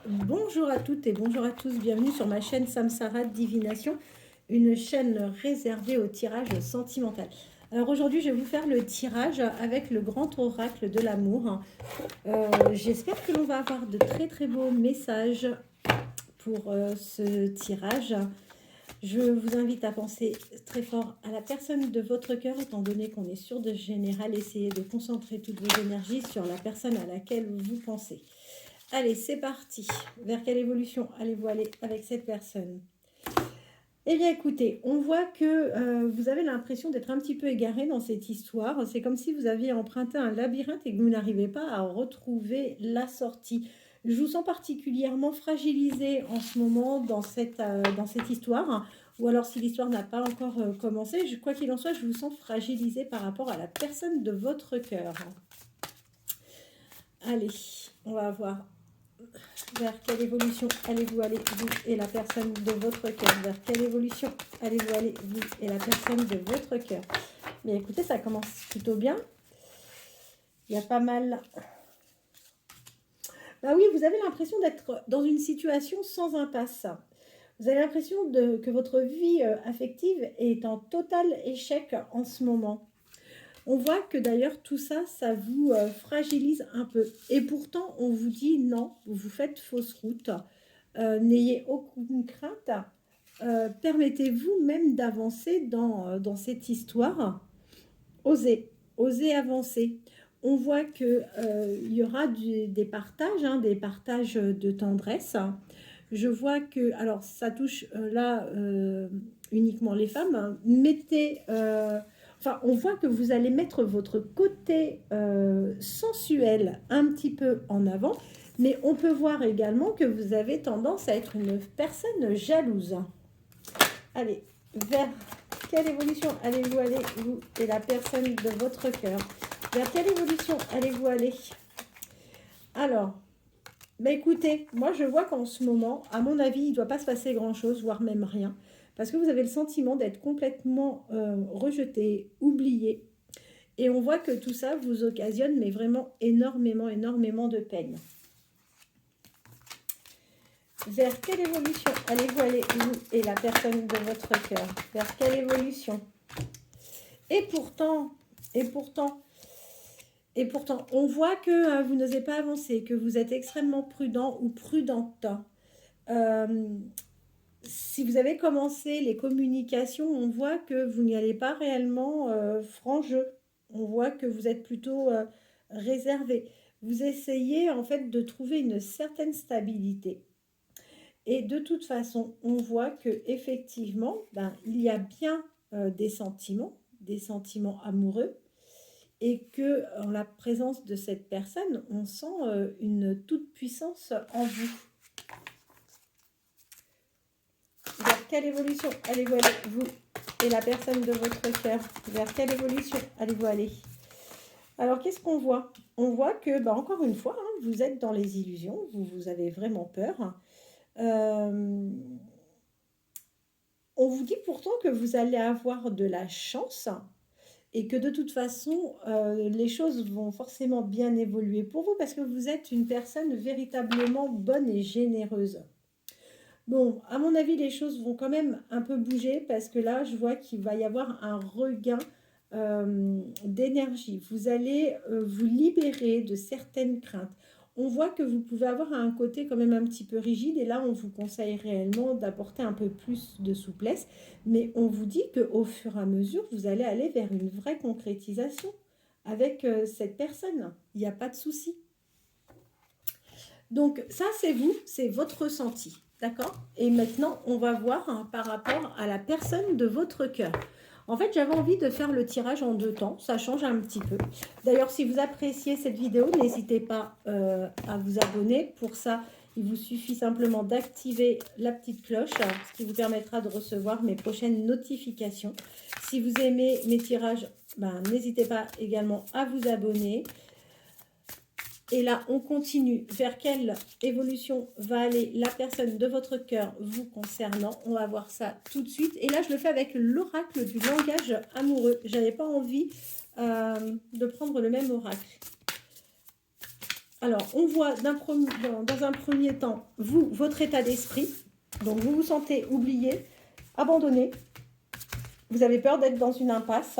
Bonjour à toutes et bonjour à tous, bienvenue sur ma chaîne Samsara Divination, une chaîne réservée au tirage sentimental. Alors aujourd'hui, je vais vous faire le tirage avec le grand oracle de l'amour. J'espère que l'on va avoir de très très beaux messages pour ce tirage. Je vous invite à penser très fort à la personne de votre cœur, étant donné qu'on est sur de général. Essayez de concentrer toutes vos énergies sur la personne à laquelle vous pensez. Allez, c'est parti. Vers quelle évolution allez-vous aller avec cette personne? Eh bien, écoutez, on voit que vous avez l'impression d'être un petit peu égaré dans cette histoire. C'est comme si vous aviez emprunté un labyrinthe et que vous n'arrivez pas à retrouver la sortie. Je vous sens particulièrement fragilisé en ce moment dans cette histoire. Ou alors, si l'histoire n'a pas encore commencé, quoi qu'il en soit, je vous sens fragilisé par rapport à la personne de votre cœur. Allez, on va voir. Vers quelle évolution allez-vous aller, vous et la personne de votre cœur? Vers quelle évolution allez-vous aller, vous et la personne de votre cœur? Mais écoutez, ça commence plutôt bien. Il y a pas mal... Bah oui, vous avez l'impression d'être dans une situation sans impasse. Vous avez l'impression que votre vie affective est en total échec en ce moment. On voit que d'ailleurs tout ça, ça vous fragilise un peu. Et pourtant, on vous dit non, vous faites fausse route. N'ayez aucune crainte. Permettez-vous même d'avancer dans cette histoire. Osez, osez avancer. On voit qu'il y aura des partages de tendresse. Je vois que, alors ça touche là uniquement les femmes. On voit que vous allez mettre votre côté sensuel un petit peu en avant, mais on peut voir également que vous avez tendance à être une personne jalouse. Allez, vers quelle évolution allez-vous aller, vous et la personne de votre cœur? Vers quelle évolution allez-vous aller? Alors, bah écoutez, moi je vois qu'en ce moment, à mon avis, il ne doit pas se passer grand-chose, voire même rien. Parce que vous avez le sentiment d'être complètement rejeté, oublié. Et on voit que tout ça vous occasionne, mais vraiment énormément, énormément de peine. Vers quelle évolution allez-vous aller, vous et la personne de votre cœur? Vers quelle évolution? Et pourtant, on voit que vous n'osez pas avancer, que vous êtes extrêmement prudent ou prudente. Si vous avez commencé les communications, on voit que vous n'y allez pas réellement franc jeu. On voit que vous êtes plutôt réservé. Vous essayez en fait de trouver une certaine stabilité. Et de toute façon, on voit que effectivement, il y a bien des sentiments amoureux, et que en la présence de cette personne, on sent une toute puissance en vous. Vers quelle évolution allez-vous aller, vous et la personne de votre cœur? Vers quelle évolution allez-vous aller? Alors, qu'est-ce qu'on voit? On voit que, encore une fois, vous êtes dans les illusions, vous avez vraiment peur. On vous dit pourtant que vous allez avoir de la chance et que de toute façon, les choses vont forcément bien évoluer pour vous parce que vous êtes une personne véritablement bonne et généreuse. Bon, à mon avis, les choses vont quand même un peu bouger parce que là, je vois qu'il va y avoir un regain d'énergie. Vous allez vous libérer de certaines craintes. On voit que vous pouvez avoir un côté quand même un petit peu rigide et là, on vous conseille réellement d'apporter un peu plus de souplesse. Mais on vous dit qu'au fur et à mesure, vous allez aller vers une vraie concrétisation avec cette personne. Il n'y a pas de souci. Donc ça, c'est vous, c'est votre ressenti. D'accord? Et maintenant, on va voir par rapport à la personne de votre cœur. En fait, j'avais envie de faire le tirage en 2 temps. Ça change un petit peu. D'ailleurs, si vous appréciez cette vidéo, n'hésitez pas à vous abonner. Pour ça, il vous suffit simplement d'activer la petite cloche, ce qui vous permettra de recevoir mes prochaines notifications. Si vous aimez mes tirages, n'hésitez pas également à vous abonner. Et là, on continue. Vers quelle évolution va aller la personne de votre cœur vous concernant? On va voir ça tout de suite. Et là, je le fais avec l'oracle du langage amoureux. Je n'avais pas envie de prendre le même oracle. Alors, on voit dans un premier temps, vous, votre état d'esprit. Donc, vous vous sentez oublié, abandonné. Vous avez peur d'être dans une impasse.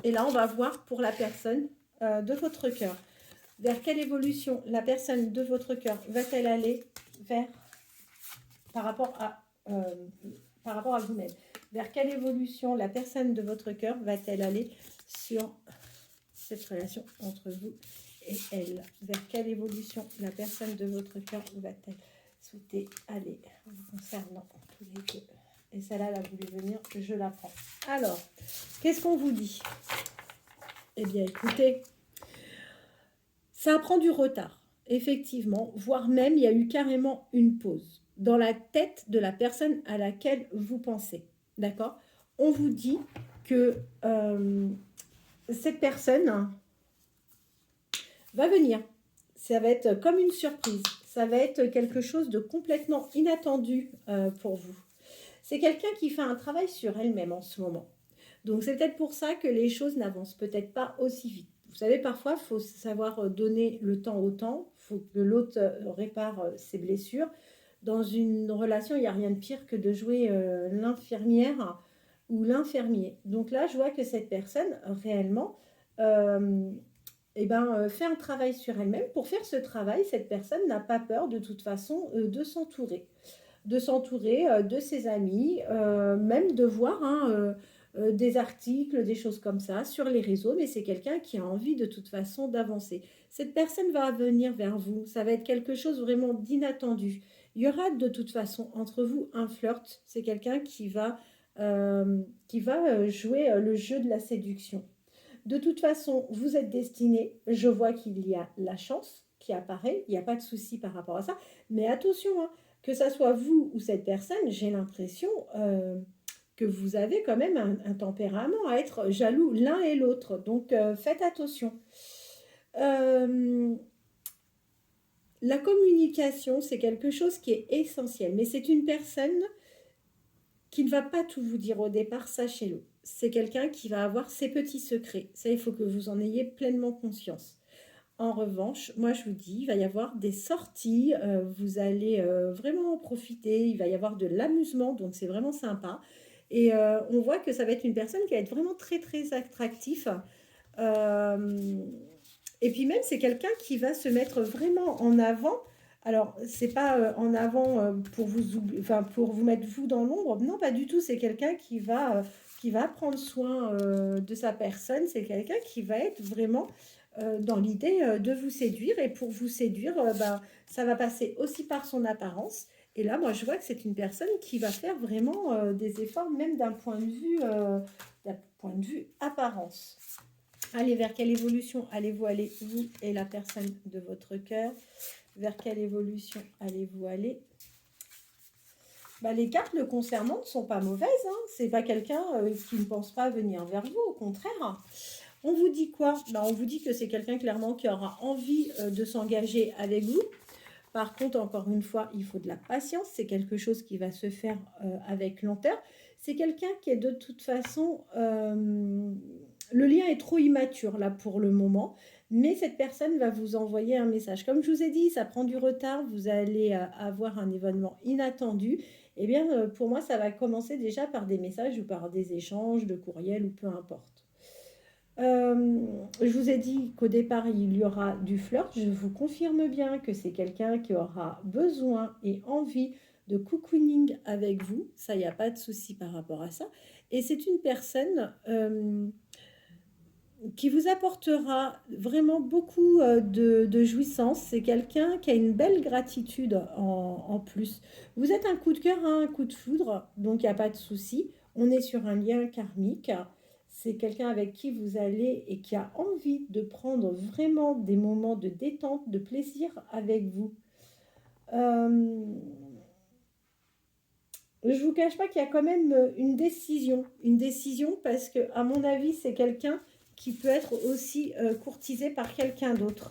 Et là, on va voir pour la personne de votre cœur. Vers quelle évolution la personne de votre cœur va-t-elle aller vers par rapport à vous-même? Vers quelle évolution la personne de votre cœur va-t-elle aller sur cette relation entre vous et elle? Vers quelle évolution la personne de votre cœur va-t-elle souhaiter aller vous concernant tous les deux? Et celle-là, elle a voulu venir, je la prends. Alors, qu'est-ce qu'on vous dit? Eh bien, écoutez, ça prend du retard, effectivement, voire même il y a eu carrément une pause dans la tête de la personne à laquelle vous pensez. D'accord? On vous dit que cette personne va venir. Ça va être comme une surprise. Ça va être quelque chose de complètement inattendu pour vous. C'est quelqu'un qui fait un travail sur elle-même en ce moment. Donc, c'est peut-être pour ça que les choses n'avancent peut-être pas aussi vite. Vous savez, parfois, il faut savoir donner le temps au temps. Il faut que l'autre répare ses blessures. Dans une relation, il n'y a rien de pire que de jouer l'infirmière ou l'infirmier. Donc là, je vois que cette personne, réellement, fait un travail sur elle-même. Pour faire ce travail, cette personne n'a pas peur, de toute façon, de s'entourer. De s'entourer de ses amis, même de voir des articles, des choses comme ça sur les réseaux, mais c'est quelqu'un qui a envie de toute façon d'avancer. Cette personne va venir vers vous, ça va être quelque chose vraiment d'inattendu. Il y aura de toute façon entre vous un flirt, c'est quelqu'un qui va jouer le jeu de la séduction. De toute façon, vous êtes destiné, je vois qu'il y a la chance qui apparaît, il n'y a pas de souci par rapport à ça, mais attention, hein, que ça soit vous ou cette personne, j'ai l'impression que vous avez quand même un tempérament à être jaloux l'un et l'autre. Donc, faites attention. La communication, c'est quelque chose qui est essentiel, mais c'est une personne qui ne va pas tout vous dire au départ, sachez-le. C'est quelqu'un qui va avoir ses petits secrets. Ça, il faut que vous en ayez pleinement conscience. En revanche, moi je vous dis, il va y avoir des sorties, vous allez vraiment en profiter, il va y avoir de l'amusement, donc c'est vraiment sympa. Et on voit que ça va être une personne qui va être vraiment très très attractif. Et puis même, c'est quelqu'un qui va se mettre vraiment en avant. Alors, c'est pas en avant pour vous enfin, pour vous mettre vous dans l'ombre. Non, pas du tout. C'est quelqu'un qui va prendre soin de sa personne. C'est quelqu'un qui va être vraiment dans l'idée de vous séduire. Et pour vous séduire, ça va passer aussi par son apparence. Et là, moi, je vois que c'est une personne qui va faire vraiment des efforts, même d'un point de vue apparence. Allez, vers quelle évolution allez-vous aller, vous et la personne de votre cœur? Vers quelle évolution allez-vous aller? Les cartes le concernant ne sont pas mauvaises. Hein. C'est pas quelqu'un qui ne pense pas venir vers vous, au contraire. On vous dit quoi? On vous dit que c'est quelqu'un clairement qui aura envie de s'engager avec vous. Par contre, encore une fois, il faut de la patience. C'est quelque chose qui va se faire avec lenteur. C'est quelqu'un qui est de toute façon... le lien est trop immature là pour le moment, mais cette personne va vous envoyer un message. Comme je vous ai dit, ça prend du retard, vous allez avoir un événement inattendu. Eh bien, pour moi, ça va commencer déjà par des messages ou par des échanges de courriel ou peu importe. Je vous ai dit qu'au départ, il y aura du flirt. Je vous confirme bien que c'est quelqu'un qui aura besoin et envie de cocooning avec vous. Ça, il n'y a pas de souci par rapport à ça. Et c'est une personne qui vous apportera vraiment beaucoup de jouissance. C'est quelqu'un qui a une belle gratitude en plus. Vous êtes un coup de cœur, un coup de foudre, donc il n'y a pas de souci. On est sur un lien karmique. C'est quelqu'un avec qui vous allez et qui a envie de prendre vraiment des moments de détente, de plaisir avec vous. Je ne vous cache pas qu'il y a quand même une décision parce que, à mon avis, c'est quelqu'un qui peut être aussi courtisé par quelqu'un d'autre.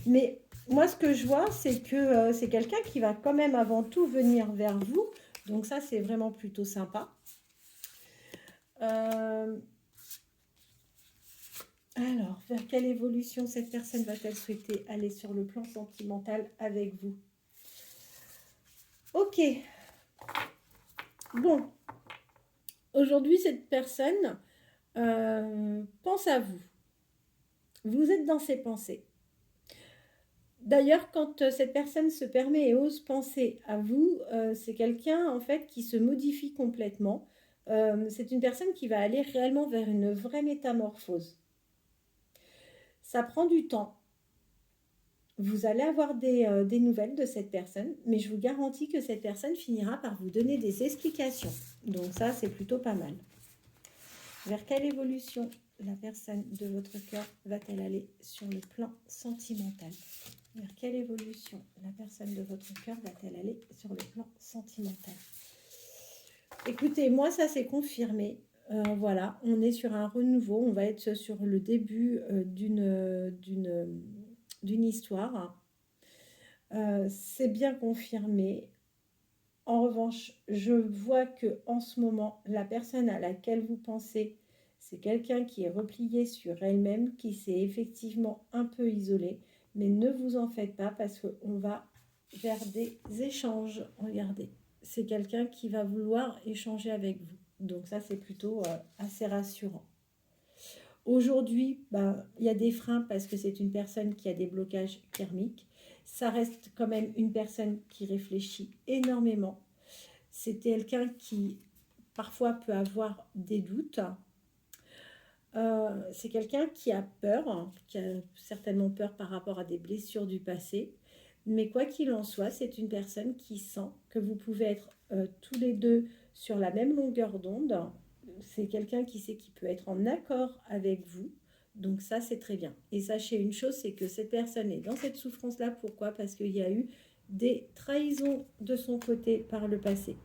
Mais moi, ce que je vois, c'est que c'est quelqu'un qui va quand même avant tout venir vers vous. Donc ça, c'est vraiment plutôt sympa. Alors, vers quelle évolution cette personne va-t-elle souhaiter aller sur le plan sentimental avec vous? Ok. Bon. Aujourd'hui, cette personne pense à vous. Vous êtes dans ses pensées. D'ailleurs, quand cette personne se permet et ose penser à vous, c'est quelqu'un en fait qui se modifie complètement. C'est une personne qui va aller réellement vers une vraie métamorphose. Ça prend du temps. Vous allez avoir des nouvelles de cette personne, mais je vous garantis que cette personne finira par vous donner des explications. Donc ça, c'est plutôt pas mal. Vers quelle évolution la personne de votre cœur va-t-elle aller sur le plan sentimental? Vers quelle évolution la personne de votre cœur va-t-elle aller sur le plan sentimental? Écoutez, moi, ça s'est confirmé. Voilà, on est sur un renouveau. On va être sur le début d'une histoire. C'est bien confirmé. En revanche, je vois que en ce moment, la personne à laquelle vous pensez, c'est quelqu'un qui est replié sur elle-même, qui s'est effectivement un peu isolé. Mais ne vous en faites pas parce qu'on va vers des échanges. Regardez, c'est quelqu'un qui va vouloir échanger avec vous. Donc ça, c'est plutôt assez rassurant. Aujourd'hui, il y a des freins parce que c'est une personne qui a des blocages karmiques. Ça reste quand même une personne qui réfléchit énormément. C'est quelqu'un qui parfois peut avoir des doutes. C'est quelqu'un qui a peur, qui a certainement peur par rapport à des blessures du passé. Mais quoi qu'il en soit, c'est une personne qui sent que vous pouvez être tous les deux sur la même longueur d'onde. C'est quelqu'un qui sait qu'il peut être en accord avec vous. Donc ça, c'est très bien. Et sachez une chose, c'est que cette personne est dans cette souffrance-là. Pourquoi? Parce qu'il y a eu des trahisons de son côté par le passé.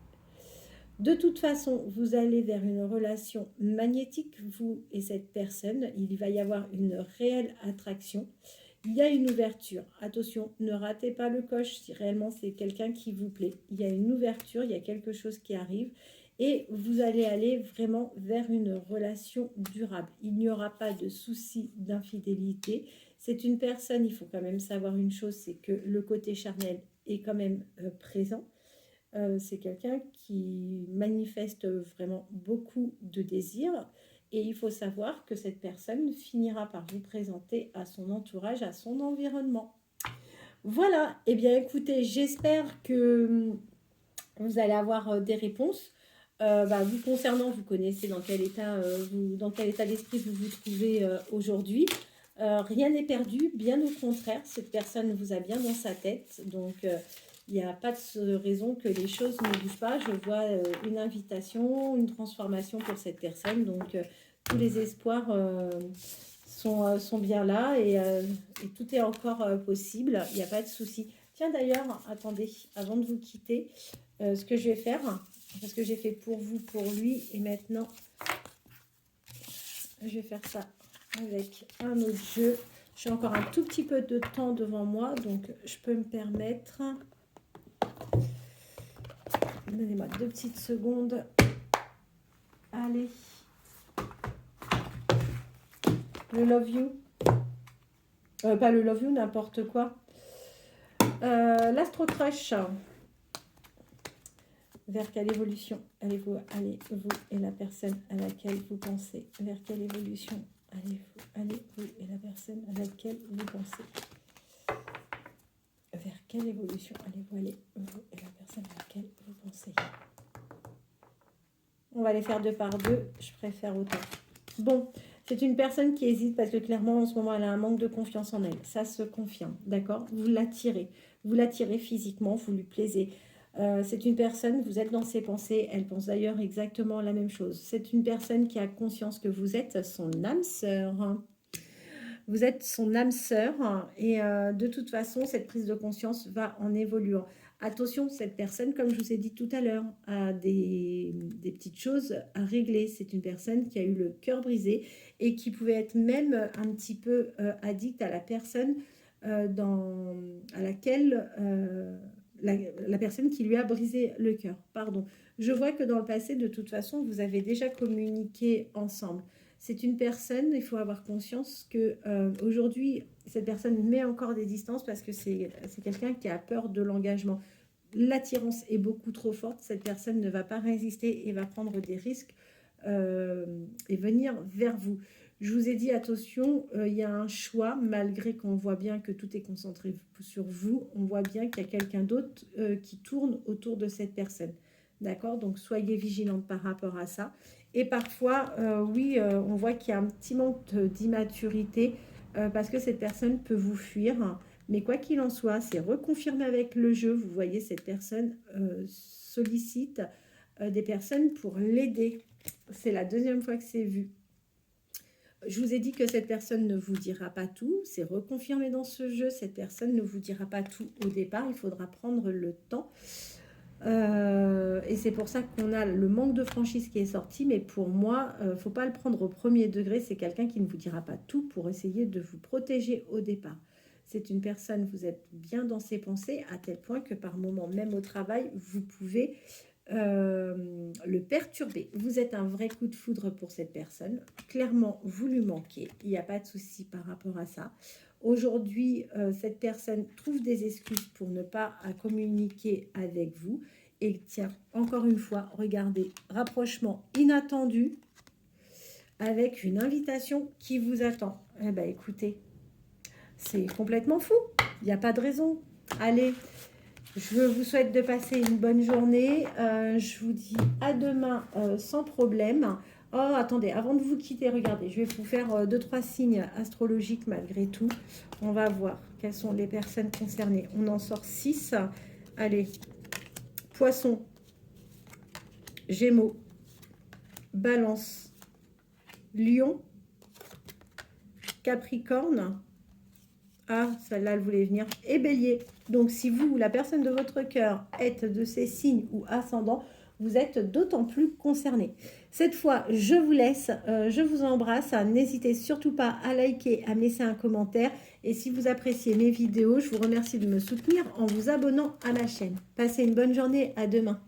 De toute façon, vous allez vers une relation magnétique, vous et cette personne. Il va y avoir une réelle attraction. Il y a une ouverture. Attention, ne ratez pas le coche si réellement c'est quelqu'un qui vous plaît. Il y a une ouverture, il y a quelque chose qui arrive. Et vous allez aller vraiment vers une relation durable. Il n'y aura pas de souci d'infidélité. C'est une personne, il faut quand même savoir une chose, c'est que le côté charnel est quand même présent. C'est quelqu'un qui manifeste vraiment beaucoup de désirs et il faut savoir que cette personne finira par vous présenter à son entourage, à son environnement. Voilà, et bien écoutez, j'espère que vous allez avoir des réponses. Vous concernant, vous connaissez dans quel état d'esprit vous vous trouvez aujourd'hui. Rien n'est perdu, bien au contraire, cette personne vous a bien dans sa tête, donc il n'y a pas de raison que les choses ne bougent pas. Je vois une invitation, une transformation pour cette personne, donc tous les espoirs sont bien là et tout est encore possible, il n'y a pas de souci. Tiens d'ailleurs, attendez, avant de vous quitter, ce que je vais faire, parce que j'ai fait pour vous, pour lui, et maintenant, je vais faire ça avec un autre jeu. J'ai encore un tout petit peu de temps devant moi, donc je peux me permettre. Donnez-moi 2 petites secondes. Allez. Le Love You. Pas le Love You, n'importe quoi. L'Astro Crush. Vers quelle évolution allez-vous et la personne à laquelle vous pensez? Vers quelle évolution allez-vous et la personne à laquelle vous pensez? Vers quelle évolution allez-vous et la personne à laquelle vous pensez? On va les faire 2 par 2, je préfère autant. Bon, c'est une personne qui hésite parce que clairement en ce moment elle a un manque de confiance en elle. Ça se confirme, d'accord? Vous l'attirez physiquement, vous lui plaisez. C'est une personne, vous êtes dans ses pensées, elle pense d'ailleurs exactement la même chose. C'est une personne qui a conscience que vous êtes son âme sœur. Vous êtes son âme sœur et de toute façon, cette prise de conscience va en évoluant. Attention, cette personne, comme je vous ai dit tout à l'heure, a des petites choses à régler. C'est une personne qui a eu le cœur brisé et qui pouvait être même un petit peu addict à la personne à laquelle... la personne qui lui a brisé le cœur, pardon. Je vois que dans le passé, de toute façon, vous avez déjà communiqué ensemble. C'est une personne, il faut avoir conscience que aujourd'hui, cette personne met encore des distances parce que c'est quelqu'un qui a peur de l'engagement. L'attirance est beaucoup trop forte, cette personne ne va pas résister et va prendre des risques et venir vers vous. Je vous ai dit, attention, il y a un choix, malgré qu'on voit bien que tout est concentré sur vous, on voit bien qu'il y a quelqu'un d'autre qui tourne autour de cette personne. D'accord? Donc, soyez vigilante par rapport à ça. Et parfois, oui, on voit qu'il y a un petit manque d'immaturité parce que cette personne peut vous fuir. Mais quoi qu'il en soit, c'est reconfirmé avec le jeu. Vous voyez, cette personne sollicite des personnes pour l'aider. C'est la deuxième fois que c'est vu. Je vous ai dit que cette personne ne vous dira pas tout. C'est reconfirmé dans ce jeu. Cette personne ne vous dira pas tout au départ. Il faudra prendre le temps. Et c'est pour ça qu'on a le manque de franchise qui est sorti. Mais pour moi, il ne faut pas le prendre au premier degré. C'est quelqu'un qui ne vous dira pas tout pour essayer de vous protéger au départ. C'est une personne, vous êtes bien dans ses pensées, à tel point que par moment, même au travail, vous pouvez le perturber. Vous êtes un vrai coup de foudre pour cette personne. Clairement, vous lui manquez. Il n'y a pas de souci par rapport à ça. Aujourd'hui, cette personne trouve des excuses pour ne pas communiquer avec vous. Et tiens, encore une fois, regardez, rapprochement inattendu avec une invitation qui vous attend. Eh bien, écoutez, c'est complètement fou. Il n'y a pas de raison. Allez, je vous souhaite de passer une bonne journée. Je vous dis à demain sans problème. Oh, attendez, avant de vous quitter, regardez, je vais vous faire 2-3 signes astrologiques malgré tout. On va voir quelles sont les personnes concernées. On en sort 6. Allez, Poisson, Gémeaux, Balance, Lion, Capricorne. Ah, celle-là, elle voulait venir. Et Bélier. Donc, si vous, la personne de votre cœur, êtes de ces signes ou ascendants, vous êtes d'autant plus concerné. Cette fois, je vous laisse. Je vous embrasse. N'hésitez surtout pas à liker, à me laisser un commentaire. Et si vous appréciez mes vidéos, je vous remercie de me soutenir en vous abonnant à ma chaîne. Passez une bonne journée. À demain.